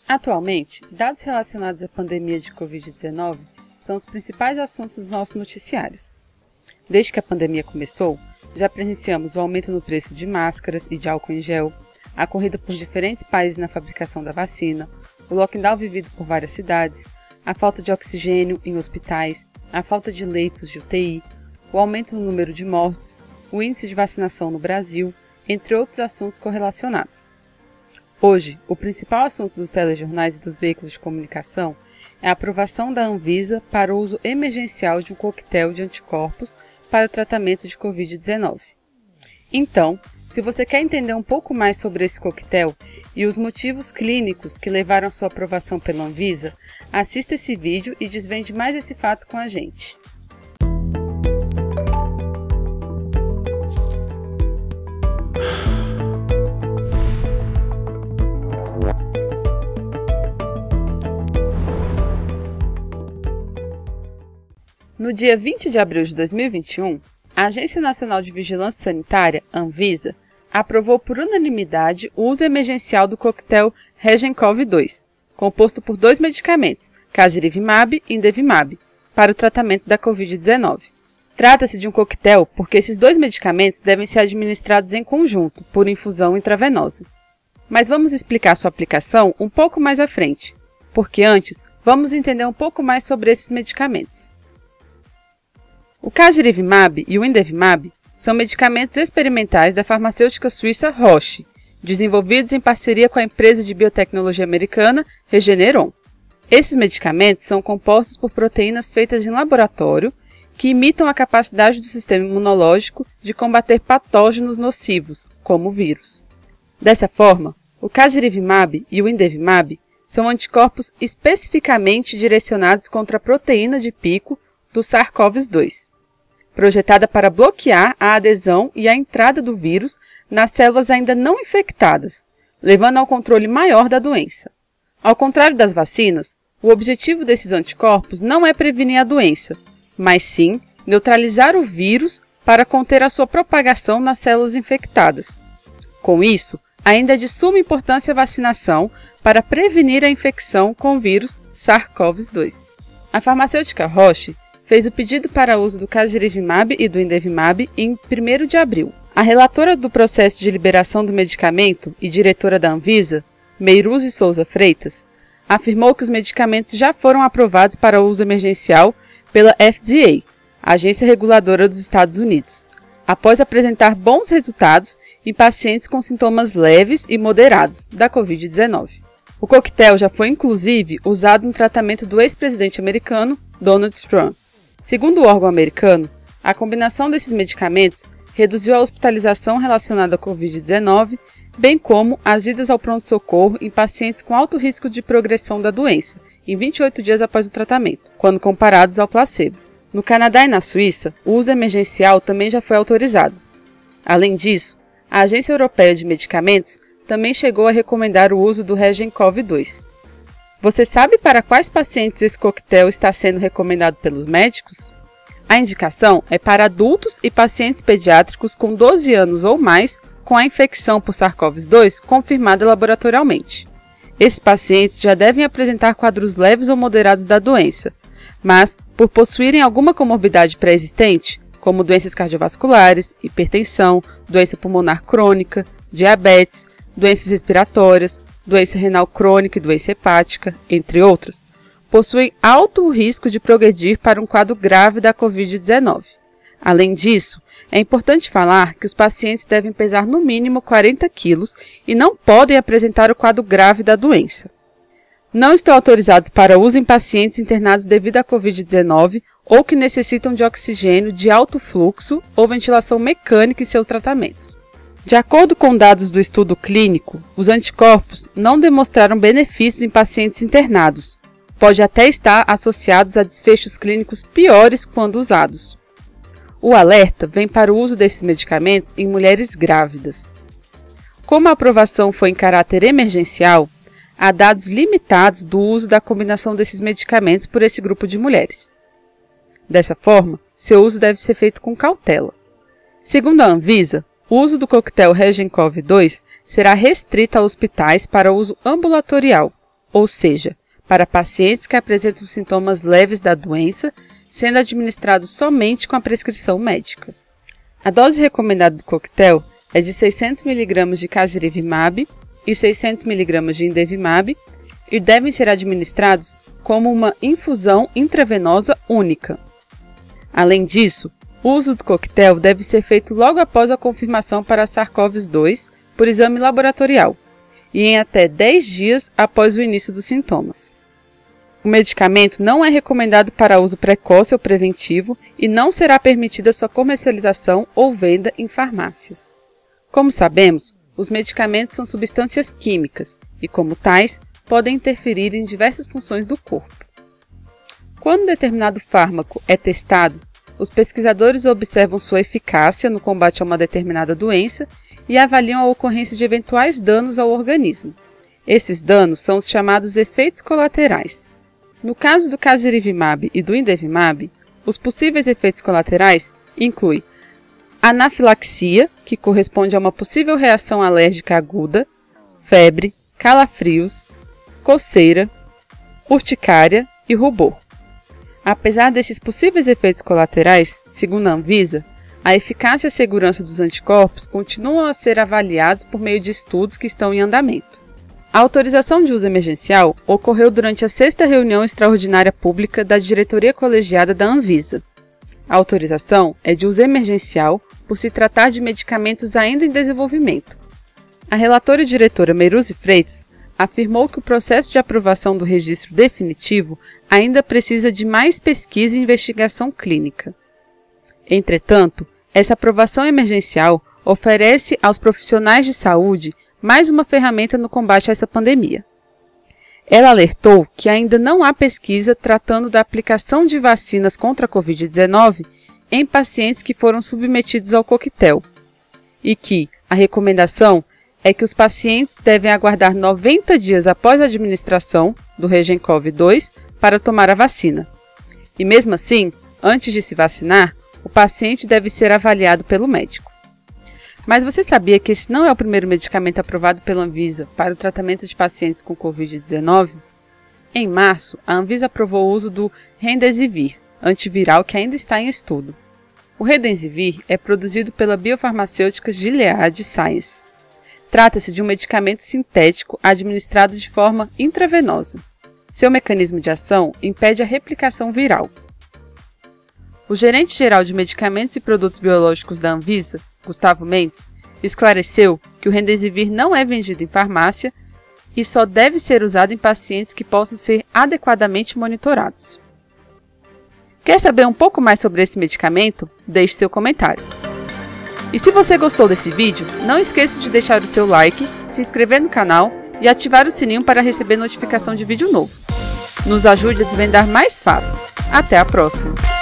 Atualmente, dados relacionados à pandemia de Covid-19 são os principais assuntos dos nossos noticiários. Desde que a pandemia começou, já presenciamos o aumento no preço de máscaras e de álcool em gel, a corrida por diferentes países na fabricação da vacina, o lockdown vivido por várias cidades, a falta de oxigênio em hospitais, a falta de leitos de UTI, o aumento no número de mortes, o índice de vacinação no Brasil, entre outros assuntos correlacionados. Hoje, o principal assunto dos telejornais e dos veículos de comunicação é a aprovação da Anvisa para o uso emergencial de um coquetel de anticorpos para o tratamento de Covid-19. Então, se você quer entender um pouco mais sobre esse coquetel e os motivos clínicos que levaram à sua aprovação pela Anvisa, assista esse vídeo e desvende mais esse fato com a gente. No dia 20 de abril de 2021, a Agência Nacional de Vigilância Sanitária, Anvisa, aprovou por unanimidade o uso emergencial do coquetel REGEN-COV-2, composto por dois medicamentos, Casirivimab e Indevimab, para o tratamento da Covid-19. Trata-se de um coquetel porque esses dois medicamentos devem ser administrados em conjunto, por infusão intravenosa. Mas vamos explicar sua aplicação um pouco mais à frente, porque antes vamos entender um pouco mais sobre esses medicamentos. O Casirivimab e o Indevimab são medicamentos experimentais da farmacêutica suíça Roche, desenvolvidos em parceria com a empresa de biotecnologia americana Regeneron. Esses medicamentos são compostos por proteínas feitas em laboratório que imitam a capacidade do sistema imunológico de combater patógenos nocivos, como o vírus. Dessa forma, o Casirivimab e o Indevimab são anticorpos especificamente direcionados contra a proteína de pico do SARS-CoV-2. Projetada para bloquear a adesão e a entrada do vírus nas células ainda não infectadas, levando ao controle maior da doença. Ao contrário das vacinas, o objetivo desses anticorpos não é prevenir a doença, mas sim neutralizar o vírus para conter a sua propagação nas células infectadas. Com isso, ainda é de suma importância a vacinação para prevenir a infecção com o vírus SARS-CoV-2. A farmacêutica Roche fez o pedido para uso do Casirivimab e do Indevimab em 1º de abril. A relatora do processo de liberação do medicamento e diretora da Anvisa, Meiruzi Souza Freitas, afirmou que os medicamentos já foram aprovados para uso emergencial pela FDA, a agência reguladora dos Estados Unidos, após apresentar bons resultados em pacientes com sintomas leves e moderados da Covid-19. O coquetel já foi inclusive usado no tratamento do ex-presidente americano Donald Trump. Segundo o órgão americano, a combinação desses medicamentos reduziu a hospitalização relacionada à Covid-19, bem como as idas ao pronto-socorro em pacientes com alto risco de progressão da doença, em 28 dias após o tratamento, quando comparados ao placebo. No Canadá e na Suíça, o uso emergencial também já foi autorizado. Além disso, a Agência Europeia de Medicamentos também chegou a recomendar o uso do REGEN-COV-2. Você sabe para quais pacientes esse coquetel está sendo recomendado pelos médicos? A indicação é para adultos e pacientes pediátricos com 12 anos ou mais com a infecção por SARS-CoV-2 confirmada laboratorialmente. Esses pacientes já devem apresentar quadros leves ou moderados da doença, mas, por possuírem alguma comorbidade pré-existente, como doenças cardiovasculares, hipertensão, doença pulmonar crônica, diabetes, doenças respiratórias, doença renal crônica e doença hepática, entre outros, possuem alto risco de progredir para um quadro grave da Covid-19. Além disso, é importante falar que os pacientes devem pesar no mínimo 40 quilos e não podem apresentar o quadro grave da doença. Não estão autorizados para uso em pacientes internados devido à Covid-19 ou que necessitam de oxigênio de alto fluxo ou ventilação mecânica em seus tratamentos. De acordo com dados do estudo clínico, os anticorpos não demonstraram benefícios em pacientes internados. Pode até estar associados a desfechos clínicos piores quando usados. O alerta vem para o uso desses medicamentos em mulheres grávidas. Como a aprovação foi em caráter emergencial, há dados limitados do uso da combinação desses medicamentos por esse grupo de mulheres. Dessa forma, seu uso deve ser feito com cautela. Segundo a Anvisa, o uso do coquetel REGEN-COV-2 será restrito a hospitais para uso ambulatorial, ou seja, para pacientes que apresentam sintomas leves da doença, sendo administrado somente com a prescrição médica. A dose recomendada do coquetel é de 600 mg de casirivimab e 600 mg de indevimab e devem ser administrados como uma infusão intravenosa única. Além disso, o uso do coquetel deve ser feito logo após a confirmação para SARS-CoV-2 por exame laboratorial e em até 10 dias após o início dos sintomas. O medicamento não é recomendado para uso precoce ou preventivo e não será permitida sua comercialização ou venda em farmácias. Como sabemos, os medicamentos são substâncias químicas e, como tais, podem interferir em diversas funções do corpo. Quando um determinado fármaco é testado, os pesquisadores observam sua eficácia no combate a uma determinada doença e avaliam a ocorrência de eventuais danos ao organismo. Esses danos são os chamados efeitos colaterais. No caso do casirivimab e do indevimab, os possíveis efeitos colaterais incluem anafilaxia, que corresponde a uma possível reação alérgica aguda, febre, calafrios, coceira, urticária e rubor. Apesar desses possíveis efeitos colaterais, segundo a Anvisa, a eficácia e a segurança dos anticorpos continuam a ser avaliados por meio de estudos que estão em andamento. A autorização de uso emergencial ocorreu durante a 6ª reunião extraordinária pública da diretoria colegiada da Anvisa. A autorização é de uso emergencial por se tratar de medicamentos ainda em desenvolvimento. A relatora e diretora Meruzi Freitas afirmou que o processo de aprovação do registro definitivo ainda precisa de mais pesquisa e investigação clínica. Entretanto, essa aprovação emergencial oferece aos profissionais de saúde mais uma ferramenta no combate a essa pandemia. Ela alertou que ainda não há pesquisa tratando da aplicação de vacinas contra a Covid-19 em pacientes que foram submetidos ao coquetel e que a recomendação é que os pacientes devem aguardar 90 dias após a administração do REGEN-COV-2 para tomar a vacina. E mesmo assim, antes de se vacinar, o paciente deve ser avaliado pelo médico. Mas você sabia que esse não é o primeiro medicamento aprovado pela Anvisa para o tratamento de pacientes com Covid-19? Em março, a Anvisa aprovou o uso do Remdesivir, antiviral que ainda está em estudo. O Remdesivir é produzido pela biofarmacêutica Gilead Sciences. Trata-se de um medicamento sintético administrado de forma intravenosa. Seu mecanismo de ação impede a replicação viral. O gerente-geral de Medicamentos e Produtos Biológicos da Anvisa, Gustavo Mendes, esclareceu que o Remdesivir não é vendido em farmácia e só deve ser usado em pacientes que possam ser adequadamente monitorados. Quer saber um pouco mais sobre esse medicamento? Deixe seu comentário. E se você gostou desse vídeo, não esqueça de deixar o seu like, se inscrever no canal e ativar o sininho para receber notificação de vídeo novo. Nos ajude a desvendar mais fatos. Até a próxima!